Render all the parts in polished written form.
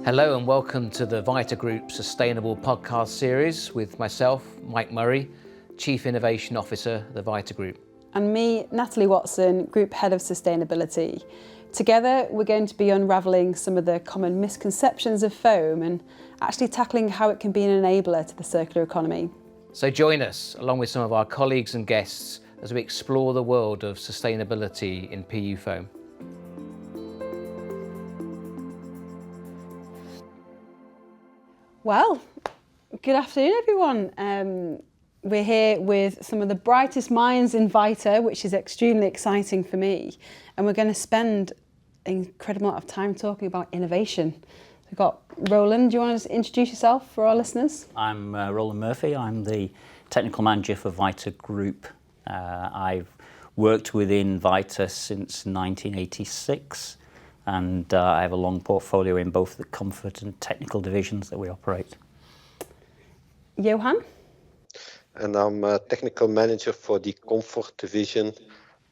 Hello and welcome to the Vita Group Sustainable Podcast Series with myself, Mike Murray, Chief Innovation Officer of the Vita Group. And me, Natalie Watson, Group Head of Sustainability. Together, we're going to be unravelling some of the common misconceptions of foam and actually tackling how it can be an enabler to the circular economy. So join us, along with some of our colleagues and guests, as we explore the world of sustainability in PU foam. Well, good afternoon, everyone. We're here with some of the brightest minds in Vita, which is extremely exciting for me. And we're going to spend an incredible amount of time talking about innovation. We've got Rowland. Do you want to introduce yourself for our listeners? I'm Rowland Murphy. I'm the Technical Manager for Vita Group. I've worked within Vita since 1986. And I have a long portfolio in both the comfort and technical divisions that we operate. Johan? And I'm a technical manager for the comfort division.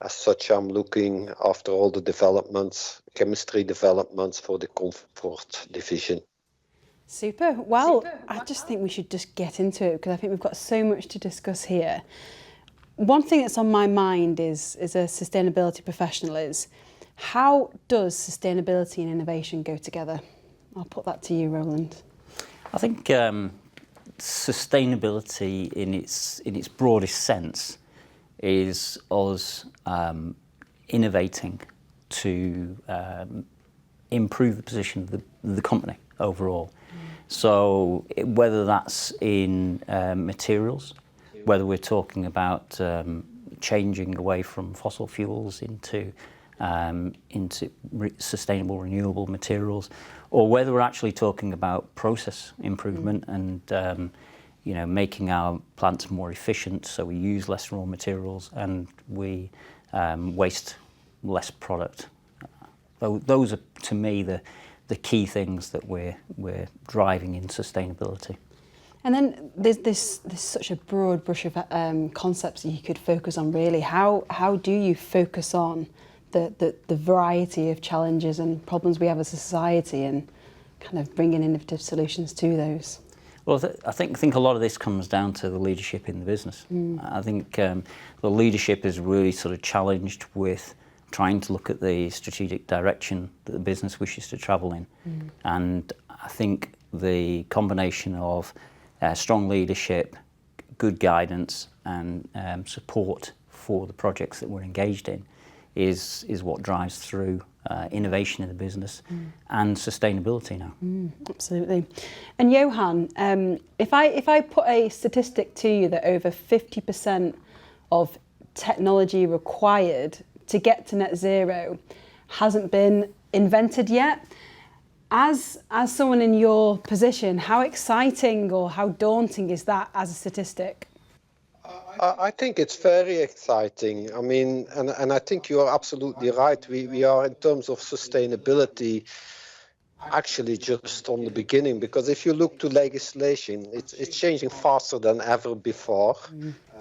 As such, I'm looking after all the developments, chemistry developments for the comfort division. Super. Well, I just think we should just get into it because I think we've got so much to discuss here. One thing that's on my mind is, as a sustainability professional, is how does sustainability and innovation go together? I'll put that to you, Rowland. I think sustainability in its broadest sense is us innovating to improve the position of the company overall. So whether that's in materials, whether we're talking about changing away from fossil fuels into sustainable renewable materials, or whether we're actually talking about process improvement and making our plants more efficient so we use less raw materials and we waste less product. Those are, to me, the key things that we're driving in sustainability. And then there's such a broad brush of concepts that you could focus on, really. How do you focus on the variety of challenges and problems we have as a society and kind of bringing innovative solutions to those? Well, I think a lot of this comes down to the leadership in the business. I think the leadership is really sort of challenged with trying to look at the strategic direction that the business wishes to travel in. And I think the combination of strong leadership, good guidance and support for the projects that we're engaged in is what drives through innovation in the business and sustainability now. Absolutely. And Johan, if I put a statistic to you that over 50% of technology required to get to net zero hasn't been invented yet, as someone in your position, how exciting or how daunting is that as a statistic? I think it's very exciting. I mean, and I think you are absolutely right. We are, in terms of sustainability, actually just on the beginning, because if you look to legislation, it's changing faster than ever before.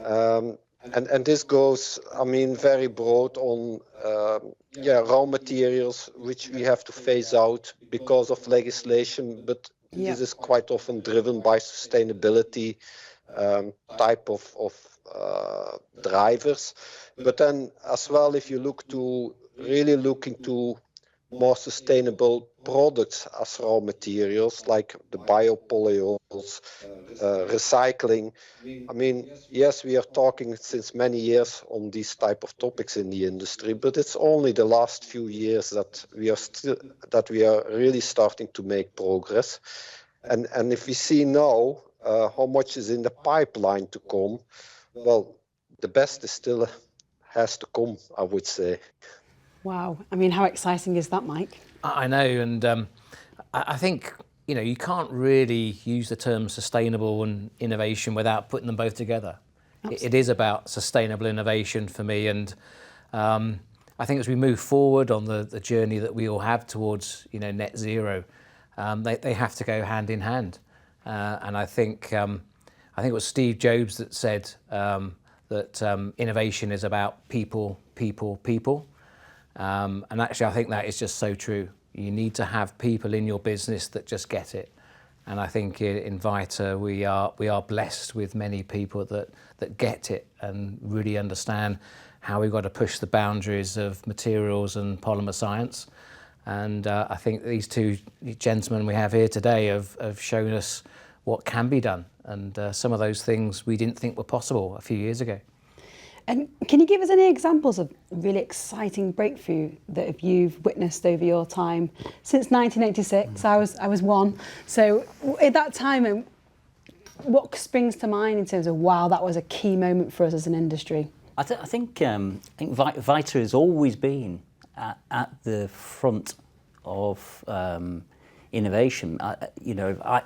And this goes, I mean, very broad on raw materials, which we have to phase out because of legislation, but this is quite often driven by sustainability type of drivers. But then as well, if you look into more sustainable products as raw materials, like the biopolyols, recycling. I mean, yes, we are talking since many years on these type of topics in the industry, but it's only the last few years that we are really starting to make progress. And if we see now how much is in the pipeline to come, well, the best is still has to come, I would say. Wow. I mean, how exciting is that, Mike? I know, and I think, you can't really use the term sustainable and innovation without putting them both together. It is about sustainable innovation for me, and I think as we move forward on the journey that we all have towards, net zero, they have to go hand in hand. And I think it was Steve Jobs that said that innovation is about people. And actually, I think that is just so true. You need to have people in your business that just get it. And I think in Vita we are blessed with many people that get it and really understand how we've got to push the boundaries of materials and polymer science. And I think these two gentlemen we have here today have shown us what can be done, and some of those things we didn't think were possible a few years ago. And can you give us any examples of really exciting breakthrough that you've witnessed over your time? Since 1986, I was one. So at that time, what springs to mind in terms of, wow, that was a key moment for us as an industry? I think Vita has always been at the front of innovation.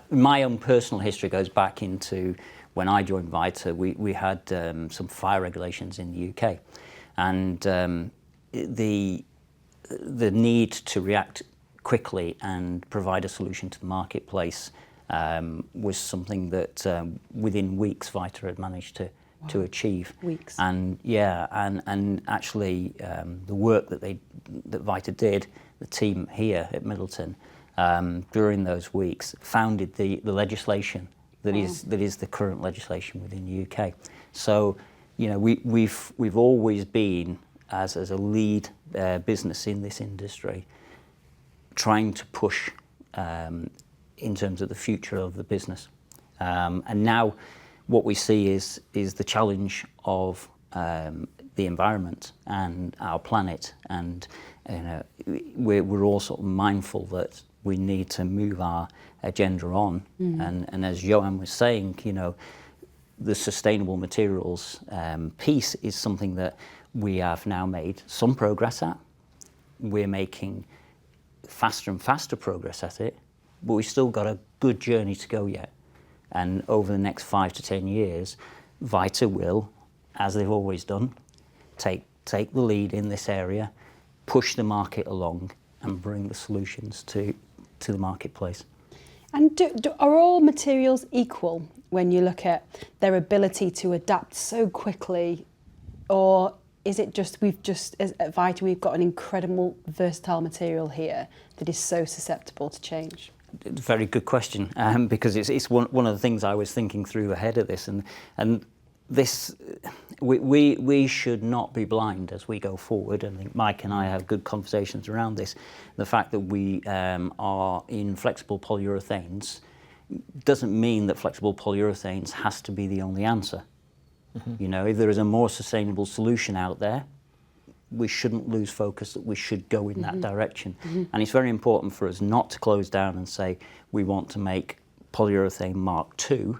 My own personal history goes back into when I joined Vita. We had some fire regulations in the UK, and the need to react quickly and provide a solution to the marketplace was something that within weeks Vita had managed to achieve. Weeks. And actually the work that Vita did, the team here at Middleton, during those weeks founded the legislation that is the current legislation within the UK. So, we've always been as a lead business in this industry, trying to push in terms of the future of the business. And now what we see is the challenge of the environment and our planet, and we're all sort of mindful that we need to move our agenda on. And as Johan was saying, the sustainable materials piece is something that we have now made some progress at. We're making faster and faster progress at it, but we've still got a good journey to go yet. And over the next 5 to 10 years, Vita will, as they've always done, take the lead in this area, push the market along, and bring the solutions to the marketplace. And are all materials equal when you look at their ability to adapt so quickly, or is it just at Vita we've got an incredible versatile material here that is so susceptible to change? Very good question, because it's one of the things I was thinking through ahead of this, and this we should not be blind as we go forward. And I think Mike and I have good conversations around this. The fact that we are in flexible polyurethanes doesn't mean that flexible polyurethanes has to be the only answer. If there is a more sustainable solution out there, we shouldn't lose focus, that we should go in that direction. And it's very important for us not to close down and say we want to make polyurethane Mark II.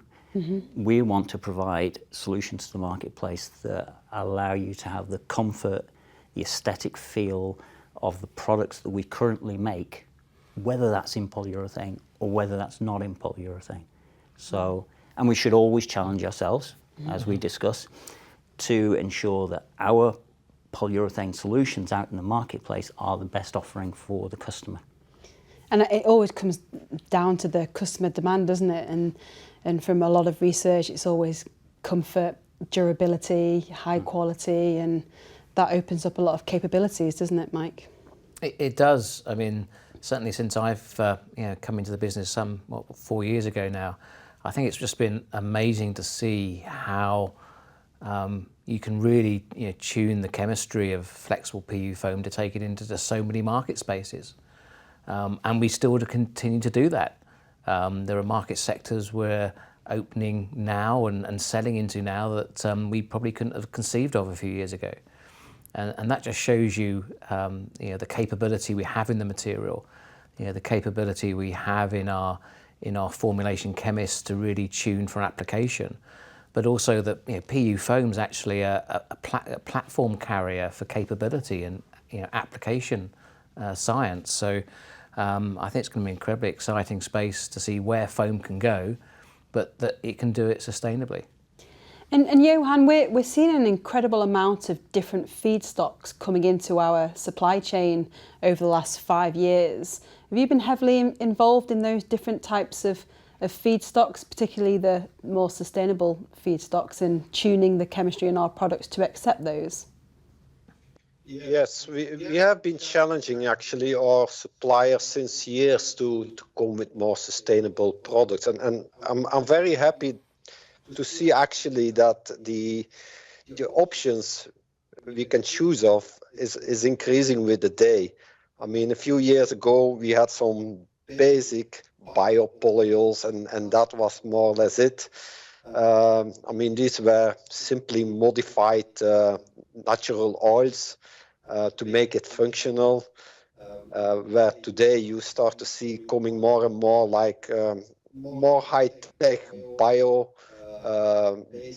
We want to provide solutions to the marketplace that allow you to have the comfort, the aesthetic feel of the products that we currently make, whether that's in polyurethane or whether that's not in polyurethane. So, and we should always challenge ourselves, as we discuss, to ensure that our polyurethane solutions out in the marketplace are the best offering for the customer. And it always comes down to the customer demand, doesn't it? And from a lot of research, it's always comfort, durability, high quality, and that opens up a lot of capabilities, doesn't it, Mike? It does. I mean, certainly since I've come into the business 4 years ago now, I think it's just been amazing to see how you can really tune the chemistry of flexible PU foam to take it into just so many market spaces. And we still continue to do that. There are market sectors we're opening now and selling into now that we probably couldn't have conceived of a few years ago. And that just shows you, the capability we have in the material, the capability we have in our formulation chemists to really tune for application, but also that PU foam is actually a platform carrier for capability and application science. So I think it's going to be an incredibly exciting space to see where foam can go, but that it can do it sustainably. And Johan, we're seeing an incredible amount of different feedstocks coming into our supply chain over the last 5 years. Have you been heavily involved in those different types of feedstocks, particularly the more sustainable feedstocks, and tuning the chemistry in our products to accept those? Yes, we have been challenging actually our suppliers since years to come with more sustainable products. And I'm very happy to see actually that the options we can choose of is increasing with the day. I mean, a few years ago, we had some basic biopolyols, and that was more or less it. I mean, these were simply modified natural oils to make it functional. Where today you start to see coming more and more like more high-tech bio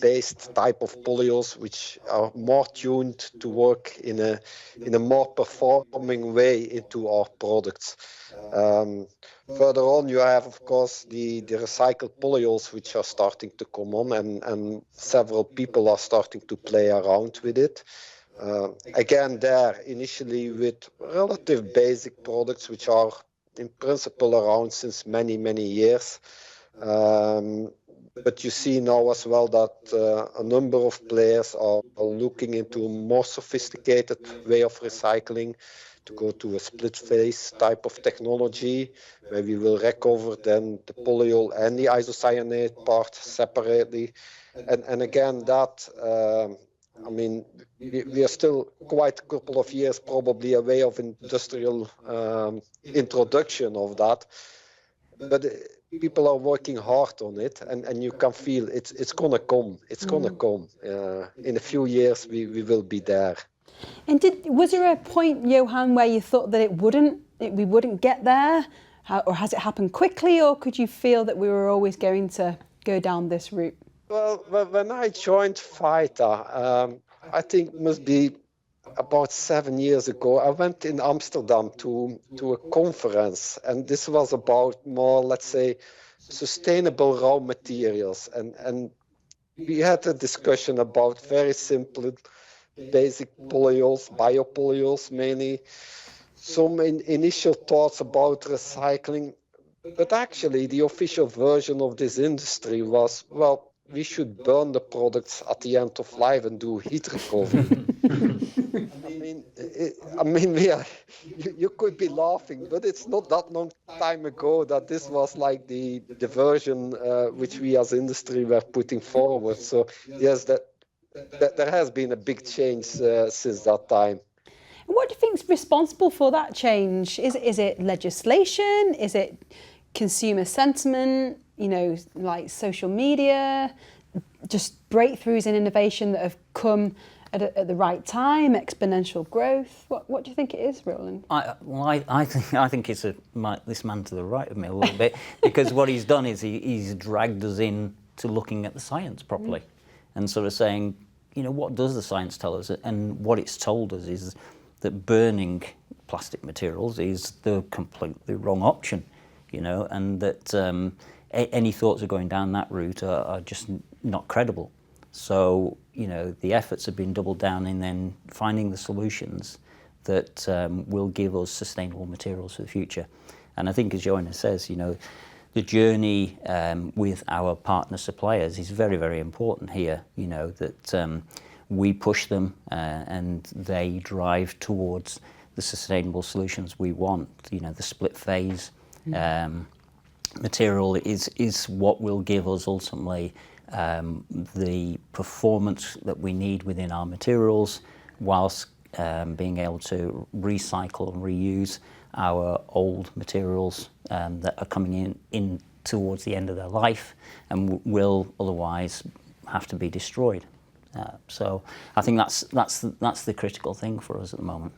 based type of polyols, which are more tuned to work in a more performing way into our products. Further on, you have, of course, the recycled polyols, which are starting to come on, and several people are starting to play around with it. Again, there initially with relative basic products, which are in principle around since many, many years. But you see now as well that a number of players are looking into a more sophisticated way of recycling, to go to a split phase type of technology, where we will recover then the polyol and the isocyanate part separately. And again, that I mean, we are still quite a couple of years probably away of industrial introduction of that, but people are working hard on it, and you can feel it's gonna come. It's gonna come. In a few years, we will be there. And was there a point, Johan, where you thought that we wouldn't get there? Or has it happened quickly, or could you feel that we were always going to go down this route? Well, when I joined Vita, I think it must be about 7 years ago, I went in Amsterdam to a conference, and this was about more, let's say, sustainable raw materials. And we had a discussion about very simple, basic polyols, biopolyols mainly, some initial thoughts about recycling. But actually, the official version of this industry was, well, we should burn the products at the end of life and do heat recovery. I mean, you could be laughing, but it's not that long time ago that this was like the version which we as industry were putting forward. So yes, that there has been a big change since that time. And what do you think is responsible for that change? Is it legislation? Is it consumer sentiment? You know, like social media? Just breakthroughs in innovation that have come at the right time, exponential growth? What do you think it is, Rowland? I think it's this man to the right of me a little bit, because what he's done is he's dragged us in to looking at the science properly, and sort of saying, you know, what does the science tell us? And what it's told us is that burning plastic materials is the completely wrong option, you know, and that any thoughts of going down that route are just not credible. So, you know, the efforts have been doubled down in then finding the solutions that will give us sustainable materials for the future. And I think, as Johan says, you know, the journey with our partner suppliers is very, very important here, you know, that we push them and they drive towards the sustainable solutions we want. You know, the split phase material is what will give us ultimately the performance that we need within our materials, whilst being able to recycle and reuse our old materials that are coming in towards the end of their life and will otherwise have to be destroyed. So I think that's the critical thing for us at the moment.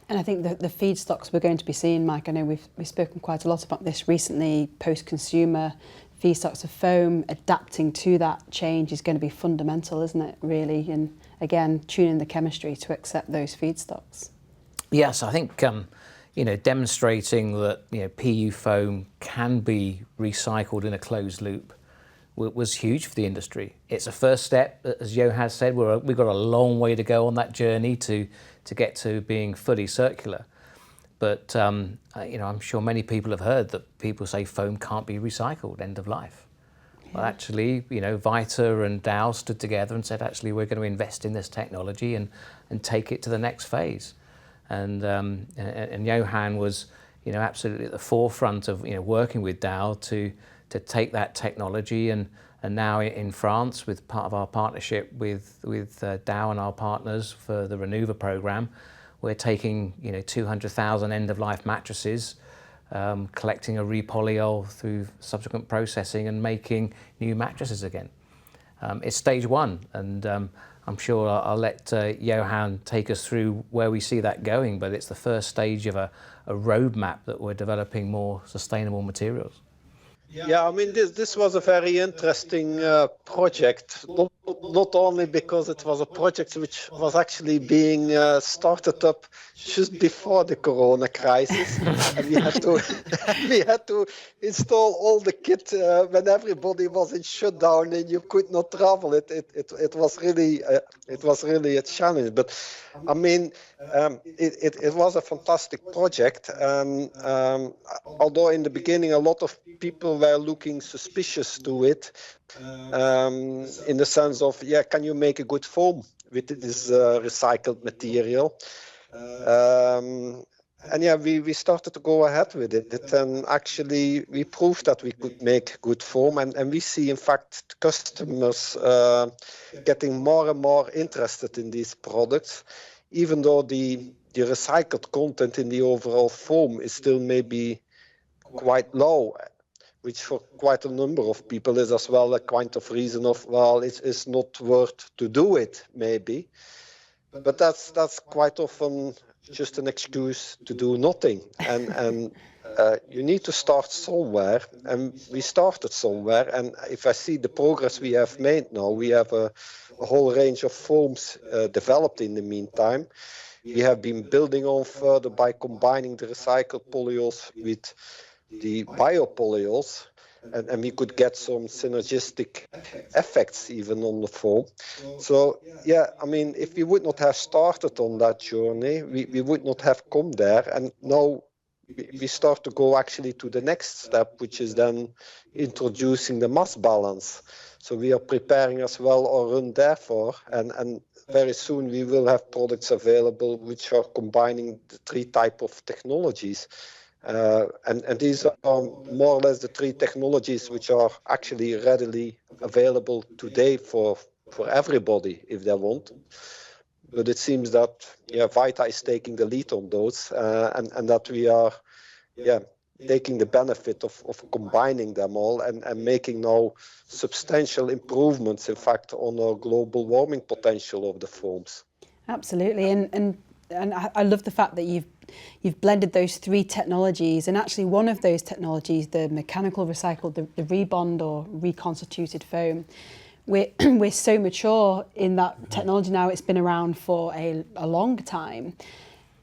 And I think the feedstocks we're going to be seeing, Mike, I know we've spoken quite a lot about this recently, post-consumer feedstocks of foam, adapting to that change is going to be fundamental, isn't it, really? And again, tuning the chemistry to accept those feedstocks. Yes, I think you know, demonstrating that, you know, PU foam can be recycled in a closed loop was huge for the industry. It's a first step, as Johan has said. We've got a long way to go on that journey to get to being fully circular. But you know, I'm sure many people have heard that people say foam can't be recycled, end of life. Well, actually, you know, Vita and Dow stood together and said, actually, we're going to invest in this technology and take it to the next phase. And Johan was, you know, absolutely at the forefront of, you know, working with Dow to take that technology, and now in France, with part of our partnership with Dow and our partners for the Renuva program, we're taking, you know, 200,000 end-of-life mattresses, collecting a repolyol through subsequent processing and making new mattresses again. It's stage one, and I'm sure I'll let Johan take us through where we see that going, but it's the first stage of a roadmap that we're developing more sustainable materials. Yeah, I mean, this was a very interesting project, not only because it was a project which was actually being started up just before the Corona crisis, and we had to install all the kit when everybody was in shutdown and you could not travel. It was really a challenge, but I mean, it was a fantastic project. Although in the beginning a lot of people were looking suspicious to it, in the sense of, yeah, can you make a good foam with this recycled material? And yeah, we started to go ahead with it, and actually we proved that we could make good foam, and we see in fact customers getting more and more interested in these products, even though the recycled content in the overall foam is still maybe quite low, which for quite a number of people is as well a kind of reason of, well, it's not worth to do it, maybe. But that's quite often just an excuse to do nothing. And you need to start somewhere, and we started somewhere. And if I see the progress we have made now, we have a whole range of foams developed in the meantime. We have been building on further by combining the recycled polyols with the biopolyols, and we could get some synergistic effects even on the foam. So yeah, I mean, if we would not have started on that journey, we would not have come there. And now we start to go actually to the next step, which is then introducing the mass balance. So we are preparing as well our run therefore, and very soon we will have products available which are combining the three type of technologies. And these are more or less the three technologies which are actually readily available today for everybody if they want. But it seems that Vita is taking the lead on those, and that we are taking the benefit of combining them all and making now substantial improvements, in fact, on our global warming potential of the foams. Absolutely, and I love the fact that you've blended those three technologies, and actually one of those technologies, the mechanical recycled, the rebond or reconstituted foam, we're so mature in that technology now. It's been around for a long time.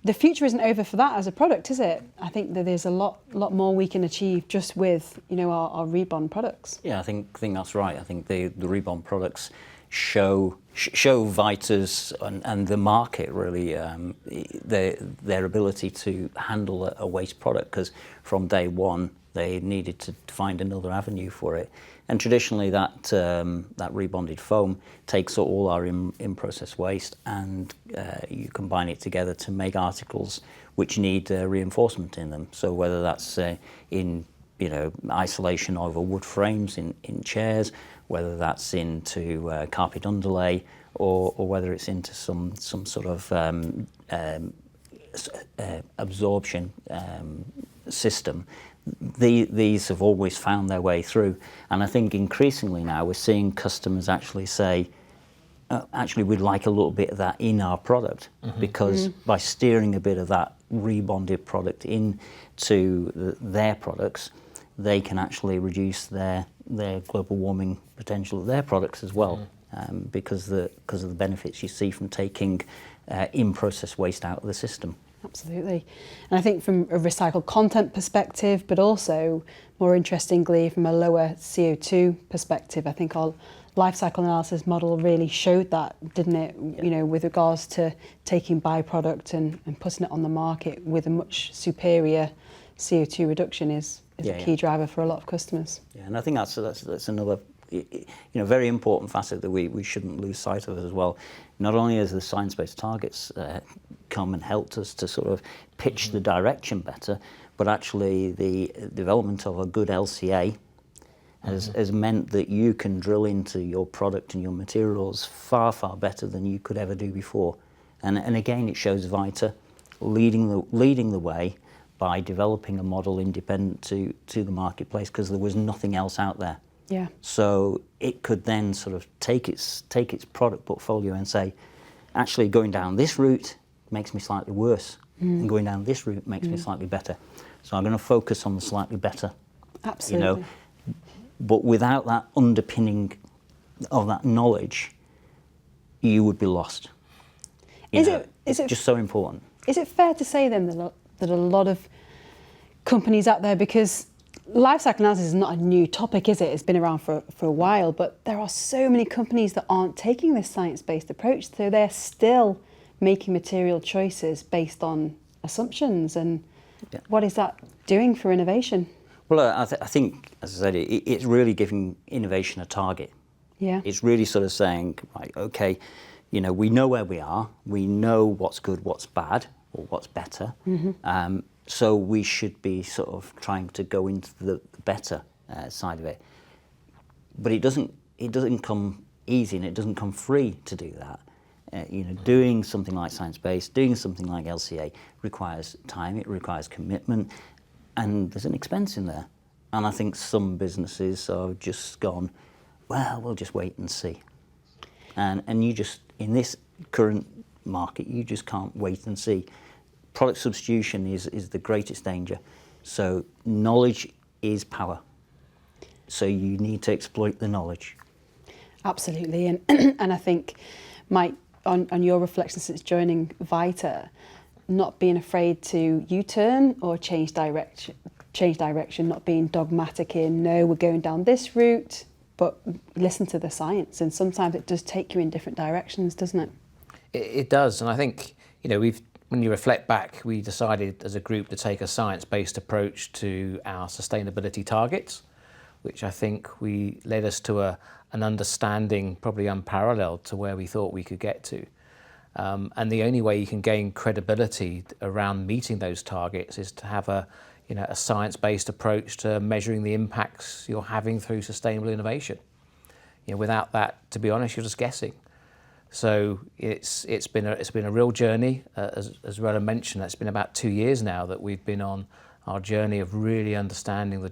The future isn't over for that as a product, is it? I think that there's a lot more we can achieve just with our rebond products. Yeah, I think that's right. I think the rebond products show Vita's and the market really their ability to handle a waste product, because from day one they needed to find another avenue for it. And traditionally that rebonded foam takes all our in-process waste, and you combine it together to make articles which need reinforcement in them. So whether that's in isolation over wood frames in chairs, whether that's into carpet underlay, or whether it's into some sort of absorption system. These have always found their way through, and I think increasingly now we're seeing customers actually say, actually we'd like a little bit of that in our product, because by steering a bit of that rebonded product into their products, they can actually reduce their global warming potential of their products as well, because of the benefits you see from taking in-process waste out of the system. Absolutely. And I think from a recycled content perspective, but also more interestingly from a lower CO2 perspective, I think our life cycle analysis model really showed that, didn't it? Yeah. With regards to taking byproduct and putting it on the market with a much superior CO2 reduction is a key driver for a lot of customers. Yeah, and I think that's another very important facet that we shouldn't lose sight of as well. Not only has the science-based targets come and helped us to sort of pitch the direction better, but actually the development of a good LCA has meant that you can drill into your product and your materials far, far better than you could ever do before. And again, it shows Vita leading the way by developing a model independent to the marketplace, because there was nothing else out there. Yeah. So it could then sort of take its product portfolio and say, actually going down this route makes me slightly worse, and going down this route makes me slightly better. So I'm going to focus on the slightly better. Absolutely. But without that underpinning of that knowledge, you would be lost. Is it just so important? Is it fair to say then that a lot of companies out there, because life cycle analysis is not a new topic, is it? It's been around for a while, but there are so many companies that aren't taking this science-based approach, so they're still making material choices based on assumptions. And what is that doing for innovation? Well, I think, as I said, it's really giving innovation a target. Yeah. It's really sort of saying, right, okay, we know where we are, we know what's good, what's bad, or what's better. So we should be sort of trying to go into the better side of it. But it doesn't come easy, and it doesn't come free to do that. Doing something like science-based, doing something like LCA requires time, it requires commitment, and there's an expense in there. And I think some businesses have just gone, well, we'll just wait and see. And you just, in this current market, you just can't wait and see. Product substitution is the greatest danger. So knowledge is power. So you need to exploit the knowledge. Absolutely. And I think, Mike, on your reflections since joining Vita, not being afraid to U-turn or change direction, not being dogmatic in, no, we're going down this route, but listen to the science. And sometimes it does take you in different directions, doesn't it? It does. And I think, when you reflect back, we decided as a group to take a science-based approach to our sustainability targets, which I think led us to an understanding probably unparalleled to where we thought we could get to. And the only way you can gain credibility around meeting those targets is to have a science-based approach to measuring the impacts you're having through sustainable innovation. Without that, to be honest, you're just guessing. So it's been a real journey. As Rowland mentioned, it's been about 2 years now that we've been on our journey of really understanding the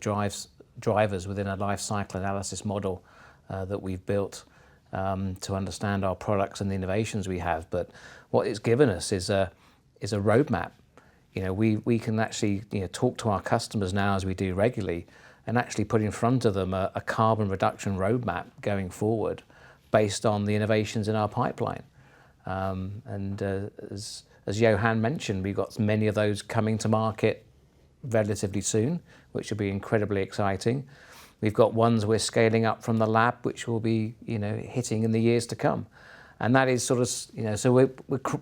drivers within a life cycle analysis model that we've built to understand our products and the innovations we have. But what it's given us is a roadmap. We can actually talk to our customers now, as we do regularly, and actually put in front of them a carbon reduction roadmap going forward based on the innovations in our pipeline. As Johan mentioned, we've got many of those coming to market relatively soon, which will be incredibly exciting. We've got ones we're scaling up from the lab, which will be, hitting in the years to come. And that is sort of, so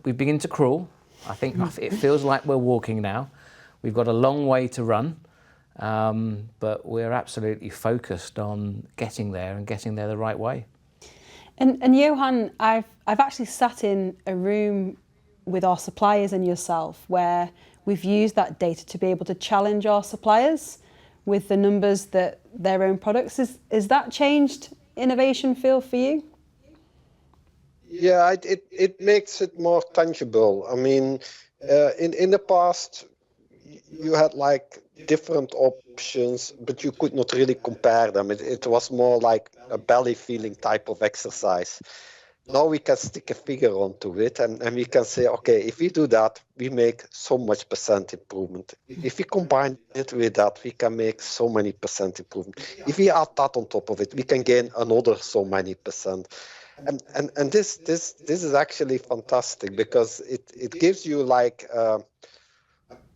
we begin to crawl. I think it feels like we're walking now. We've got a long way to run, but we're absolutely focused on getting there and getting there the right way. And Johan, I've actually sat in a room with our suppliers and yourself where we've used that data to be able to challenge our suppliers with the numbers that their own products. Is that changed innovation feel for you? Yeah, it makes it more tangible. I mean, in the past, you had like different options, but you could not really compare them. It was more like a belly feeling type of exercise. Now we can stick a figure onto it and we can say, okay, if we do that, we make so much % improvement. If we combine it with that, we can make so many % improvement. If we add that on top of it, we can gain another so many %. And this is actually fantastic because it gives you like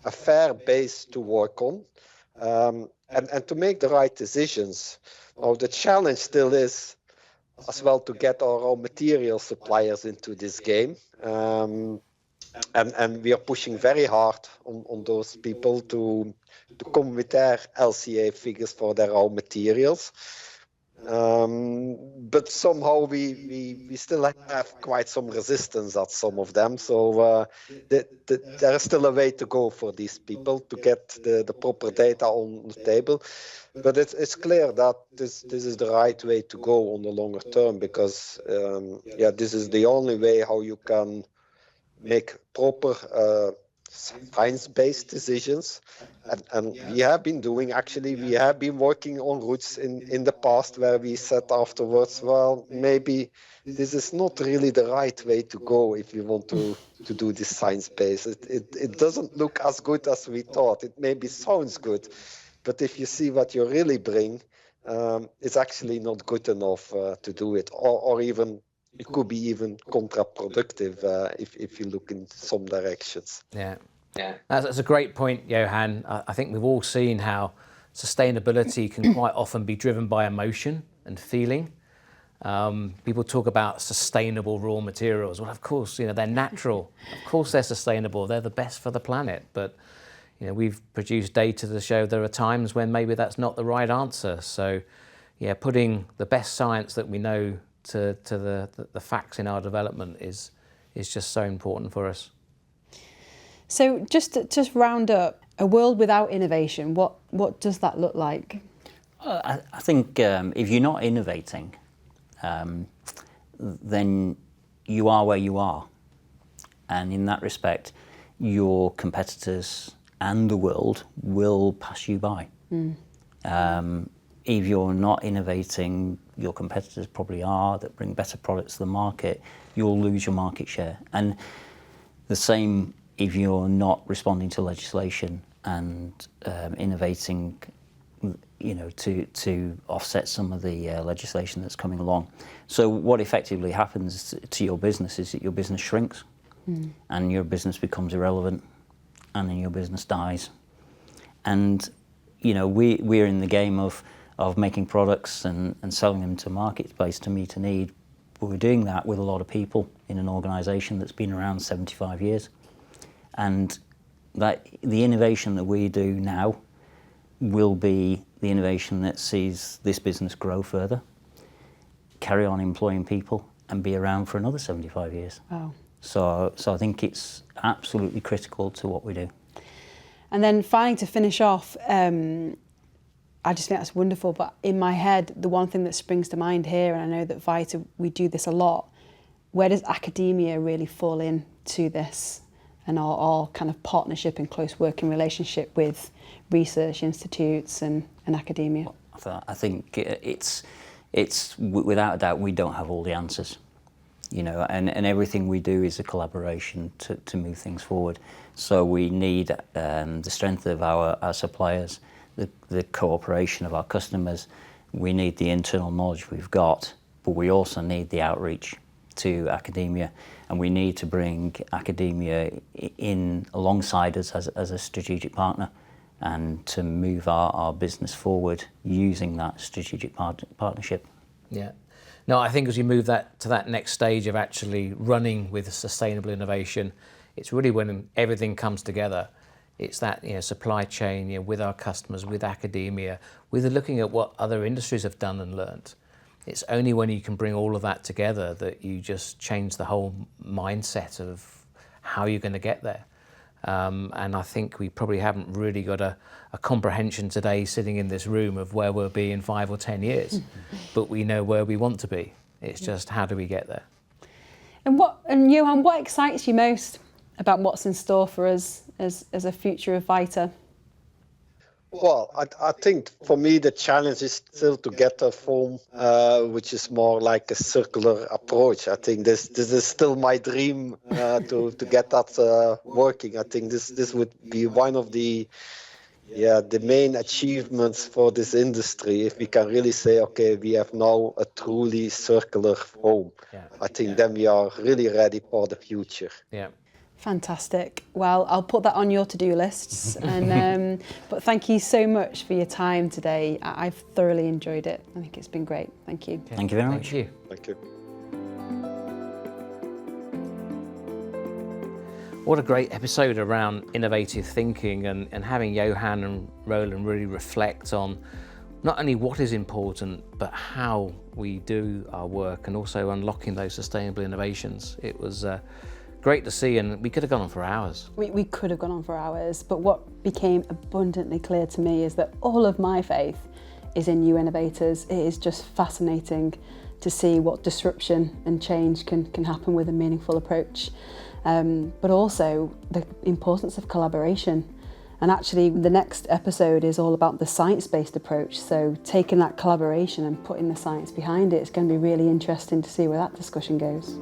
a fair base to work on and to make the right decisions. Now the challenge still is as well to get our raw material suppliers into this game. And we are pushing very hard on those people to come with their LCA figures for their raw materials. But somehow we still have quite some resistance at some of them. So there is still a way to go for these people to get the proper data on the table. But it's clear that this is the right way to go on the longer term, because this is the only way how you can make proper science-based decisions. And we have been working on routes in the past where we said afterwards, well, maybe this is not really the right way to go if you want to do this science-based. It doesn't look as good as we thought. It maybe sounds good, but if you see what you really bring, it's actually not good enough to do it, or even it could be even counterproductive if you look in some directions. Yeah. That's a great point, Johan. I think we've all seen how sustainability can quite often be driven by emotion and feeling. People talk about sustainable raw materials. Well, of course, they're natural. Of course, they're sustainable. They're the best for the planet. But we've produced data to show there are times when maybe that's not the right answer. So, putting the best science that we know to the facts in our development is just so important for us. So just to round up, a world without innovation, what does that look like? I think if you're not innovating, then you are where you are. And in that respect, your competitors and the world will pass you by. If you're not innovating, your competitors probably are, that bring better products to the market, you'll lose your market share. And the same if you're not responding to legislation and innovating, to offset some of the legislation that's coming along. So what effectively happens to your business is that your business shrinks and your business becomes irrelevant and then your business dies. And, we're in the game of making products and selling them to marketplace to meet a need. But we're doing that with a lot of people in an organisation that's been around 75 years. And that the innovation that we do now will be the innovation that sees this business grow further, carry on employing people, and be around for another 75 years. Wow. So I think it's absolutely critical to what we do. And then finally, to finish off, I just think that's wonderful. But in my head, the one thing that springs to mind here, and I know that Vita, we do this a lot, where does academia really fall into this and our kind of partnership and close working relationship with research institutes and academia? I think it's without a doubt, we don't have all the answers, and everything we do is a collaboration to move things forward. So we need the strength of our suppliers, the cooperation of our customers. We need the internal knowledge we've got, but we also need the outreach to academia, and we need to bring academia in alongside us as a strategic partner and to move our business forward using that strategic partnership. Yeah. No, I think as you move that to that next stage of actually running with sustainable innovation, it's really when everything comes together. It's that supply chain with our customers, with academia, with looking at what other industries have done and learned. It's only when you can bring all of that together that you just change the whole mindset of how you're going to get there. And I think we probably haven't really got a comprehension today sitting in this room of where we'll be in 5 or 10 years, but we know where we want to be. It's just how do we get there? And Johan, what excites you most about what's in store for us as a future of Vita? Well, I think for me the challenge is still to get a form which is more like a circular approach. I think this is still my dream to get that working. I think this would be one of the main achievements for this industry if we can really say, okay, we have now a truly circular foam. I think then we are really ready for the future. Yeah. Fantastic. Well, I'll put that on your to-do lists. And but thank you so much for your time today. I've thoroughly enjoyed it. I think it's been great. Thank you. Okay. Thank you very much. Thank you. Thank you. What a great episode around innovative thinking and having Johan and Rowland really reflect on not only what is important, but how we do our work, and also unlocking those sustainable innovations. It was great to see, and we could have gone on for hours. We could have gone on for hours, but what became abundantly clear to me is that all of my faith is in you innovators. It is just fascinating to see what disruption and change can happen with a meaningful approach, but also the importance of collaboration. And actually the next episode is all about the science-based approach, so taking that collaboration and putting the science behind it, it's going to be really interesting to see where that discussion goes.